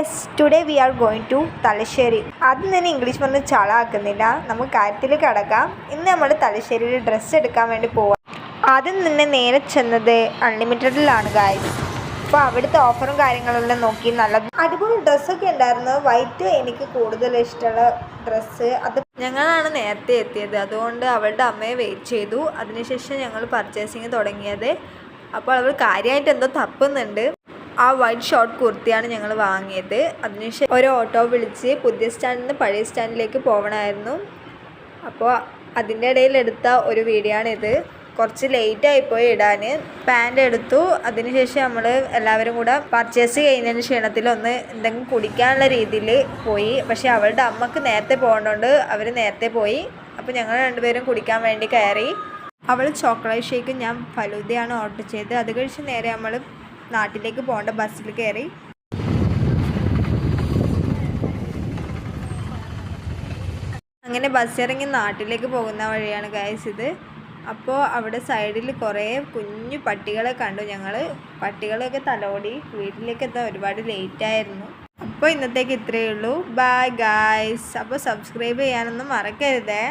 Yes, today we are going to Thalassery. ആദ്യം തന്നെ English പറഞ്ഞ് ചളാക്കുന്നില്ല, നമുക്ക് കാര്യത്തിൽ കിടക്കാം. ഇന്ന് നമ്മൾ തലശ്ശേരിയിൽ ഡ്രസ്സ് എടുക്കാൻ വേണ്ടി പോവാം. ആദ്യം തന്നെ നേരെ ചെന്നത് അൺലിമിറ്റഡിലാണ് ഗായ്സ്. അപ്പോൾ അവിടുത്തെ ഓഫറും കാര്യങ്ങളെല്ലാം നോക്കി നല്ല അടിപൊളി ഡ്രസ്സൊക്കെ ഉണ്ടായിരുന്നു. വൈറ്റ് എനിക്ക് കൂടുതൽ ഇഷ്ടമുള്ള ഡ്രസ്സ്. അത് ഞങ്ങളാണ് നേരത്തെ എത്തിയത്, അതുകൊണ്ട് അവളുടെ അമ്മയെ വെയിറ്റ് ചെയ്തു. അതിനുശേഷം ഞങ്ങൾ പർച്ചേസിങ് തുടങ്ങിയത്. അപ്പോൾ അവൾ കാര്യമായിട്ട് എന്തോ തപ്പുന്നുണ്ട്. ആ വൈറ്റ് ഷോർട്ട് കുർത്തിയാണ് ഞങ്ങൾ വാങ്ങിയത്. അതിനുശേഷം ഒരു ഓട്ടോ വിളിച്ച് പുതിയ സ്റ്റാൻഡിൽ നിന്ന് പഴയ സ്റ്റാൻഡിലേക്ക് പോകണമായിരുന്നു. അപ്പോൾ അതിൻ്റെ ഇടയിൽ എടുത്ത ഒരു വീഡിയോ ആണിത്. കുറച്ച് ലേറ്റായിപ്പോയി ഇടാൻ. പാൻറ് എടുത്തു. അതിനുശേഷം നമ്മൾ എല്ലാവരും കൂടെ പർച്ചേസ് ചെയ്യുന്നതിന് ക്ഷീണത്തിൽ ഒന്ന് എന്തെങ്കിലും കുടിക്കാനുള്ള രീതിയിൽ പോയി. പക്ഷേ അവളുടെ അമ്മക്ക് നേരത്തെ പോകേണ്ടതുകൊണ്ട് അവർ നേരത്തെ പോയി. അപ്പോൾ ഞങ്ങൾ രണ്ടുപേരും കുടിക്കാൻ വേണ്ടി കയറി. അവൾ ചോക്ലേറ്റ് ഷേക്കും ഞാൻ ഫലൂദയാണ് ഓർഡർ ചെയ്തത്. അത് കഴിച്ച് നേരെ നമ്മൾ നാട്ടിലേക്ക് പോകേണ്ട ബസ്സിൽ കയറി. അങ്ങനെ ബസ് ഇറങ്ങി നാട്ടിലേക്ക് പോകുന്ന വഴിയാണ് ഗൈസ് ഇത്. അപ്പോൾ അവിടെ സൈഡിൽ കുറേ കുഞ്ഞു പട്ടികളെ കണ്ടു ഞങ്ങൾ. പട്ടികളൊക്കെ തലോടി വീട്ടിലേക്ക് എത്താൻ ഒരുപാട് ലേറ്റായിരുന്നു. അപ്പോൾ ഇന്നത്തേക്ക് ഇത്രയേ ഉള്ളൂ. Bye guys. അപ്പോൾ സബ്സ്ക്രൈബ് ചെയ്യാനൊന്നും മറക്കരുതേ.